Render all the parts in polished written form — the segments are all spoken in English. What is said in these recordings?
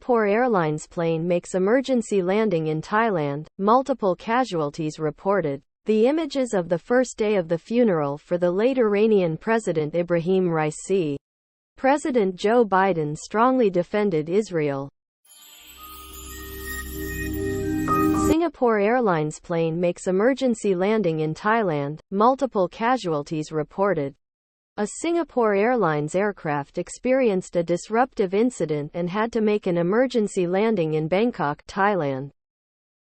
Singapore Airlines plane makes emergency landing in Thailand, multiple casualties reported. The images of the first day of the funeral for the late Iranian President Ebrahim Raisi. President Joe Biden strongly defended Israel. Singapore Airlines plane makes emergency landing in Thailand, multiple casualties reported. A Singapore Airlines aircraft experienced a disruptive incident and had to make an emergency landing in Bangkok, Thailand.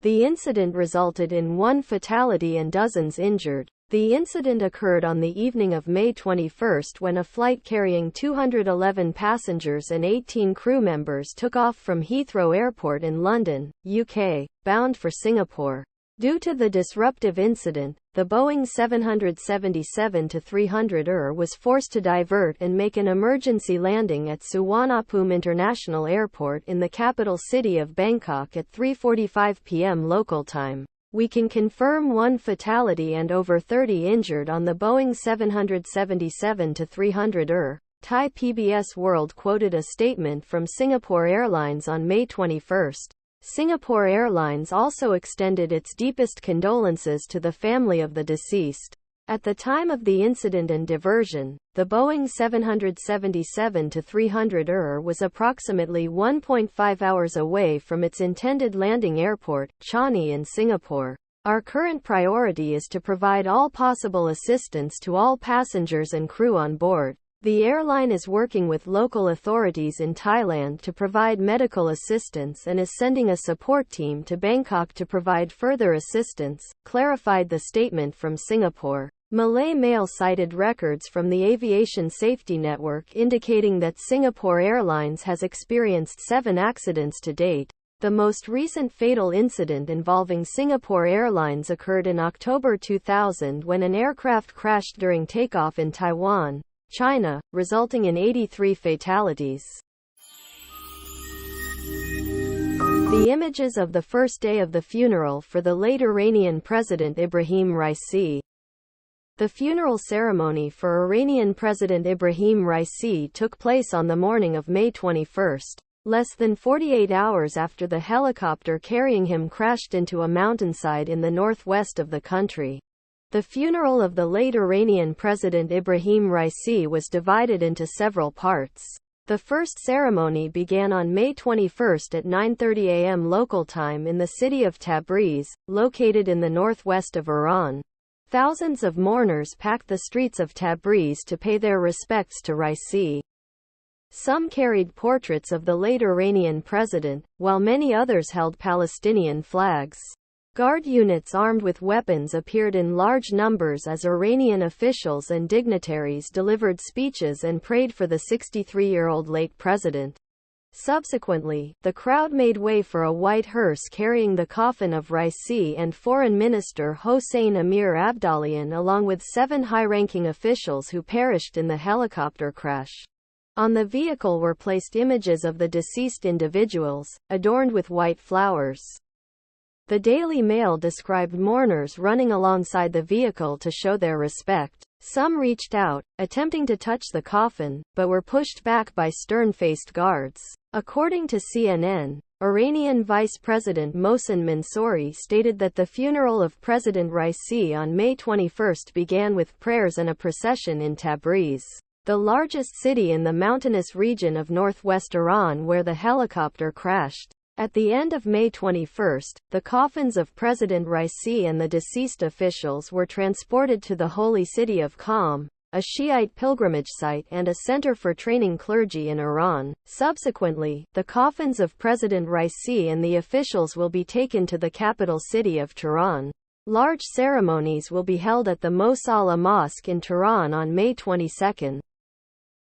The incident resulted in one fatality and dozens injured. The incident occurred on the evening of May 21 when a flight carrying 211 passengers and 18 crew members took off from Heathrow Airport in London, UK, bound for Singapore. Due to the disruptive incident, the Boeing 777-300ER was forced to divert and make an emergency landing at Suvarnabhumi International Airport in the capital city of Bangkok at 3:45 p.m. local time. We can confirm one fatality and over 30 injured on the Boeing 777-300ER. Thai PBS World quoted a statement from Singapore Airlines on May 21. Singapore Airlines also extended its deepest condolences to the family of the deceased. At the time of the incident and diversion, the Boeing 777-300ER was approximately 1.5 hours away from its intended landing airport, Changi in Singapore. Our current priority is to provide all possible assistance to all passengers and crew on board. The airline is working with local authorities in Thailand to provide medical assistance and is sending a support team to Bangkok to provide further assistance, clarified the statement from Singapore. Malay Mail cited records from the Aviation Safety Network indicating that Singapore Airlines has experienced 7 accidents to date. The most recent fatal incident involving Singapore Airlines occurred in October 2000 when an aircraft crashed during takeoff in Taiwan, China, resulting in 83 fatalities. The images of the first day of the funeral for the late Iranian President Ebrahim Raisi. The funeral ceremony for Iranian President Ebrahim Raisi took place on the morning of May 21, less than 48 hours after the helicopter carrying him crashed into a mountainside in the northwest of the country. The funeral of the late Iranian President Ebrahim Raisi was divided into several parts. The first ceremony began on May 21 at 9:30 a.m. local time in the city of Tabriz, located in the northwest of Iran. Thousands of mourners packed the streets of Tabriz to pay their respects to Raisi. Some carried portraits of the late Iranian president, while many others held Palestinian flags. Guard units armed with weapons appeared in large numbers as Iranian officials and dignitaries delivered speeches and prayed for the 63-year-old late president. Subsequently, the crowd made way for a white hearse carrying the coffin of Raisi and Foreign Minister Hossein Amir Abdollahian along with 7 high-ranking officials who perished in the helicopter crash. On the vehicle were placed images of the deceased individuals, adorned with white flowers. The Daily Mail described mourners running alongside the vehicle to show their respect. Some reached out, attempting to touch the coffin, but were pushed back by stern-faced guards. According to CNN, Iranian Vice President Mohsen Mansouri stated that the funeral of President Raisi on May 21 began with prayers and a procession in Tabriz, the largest city in the mountainous region of northwest Iran where the helicopter crashed. At the end of May 21, the coffins of President Raisi and the deceased officials were transported to the holy city of Qom, a Shiite pilgrimage site and a center for training clergy in Iran. Subsequently, the coffins of President Raisi and the officials will be taken to the capital city of Tehran. Large ceremonies will be held at the Mosalla Mosque in Tehran on May 22.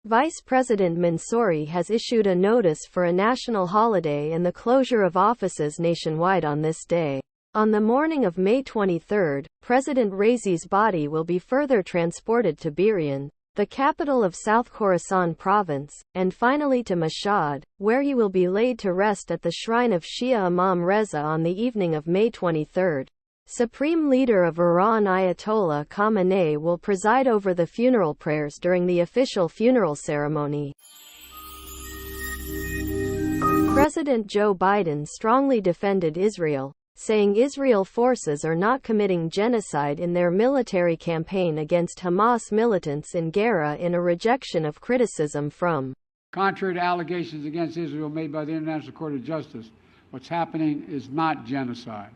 Vice President Mansouri has issued a notice for a national holiday and the closure of offices nationwide on this day. On the morning of May 23, President Raisi's body will be further transported to Biran, the capital of South Khorasan province, and finally to Mashhad, where he will be laid to rest at the shrine of Shia Imam Reza on the evening of May 23. Supreme Leader of Iran Ayatollah Khamenei will preside over the funeral prayers during the official funeral ceremony. President Joe Biden strongly defended Israel, saying Israel forces are not committing genocide in their military campaign against Hamas militants in Gara in a rejection of criticism from. Contrary to allegations against Israel made by the International Court of Justice, what's happening is not genocide.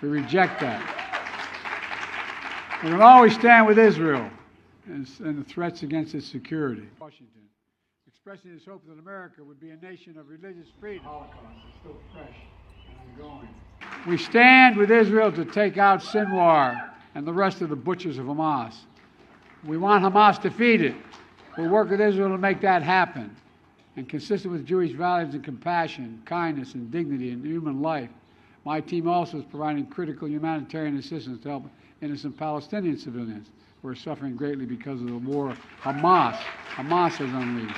We reject that. We will always stand with Israel and the threats against its security. Washington, expressing his hope that America would be a nation of religious freedom. Holocaust is still fresh and ongoing. We stand with Israel to take out Sinwar and the rest of the butchers of Hamas. We want Hamas defeated. We'll work with Israel to make that happen. And consistent with Jewish values of compassion, kindness, and dignity in human life, my team also is providing critical humanitarian assistance to help innocent Palestinian civilians who are suffering greatly because of the war Hamas has unleashed.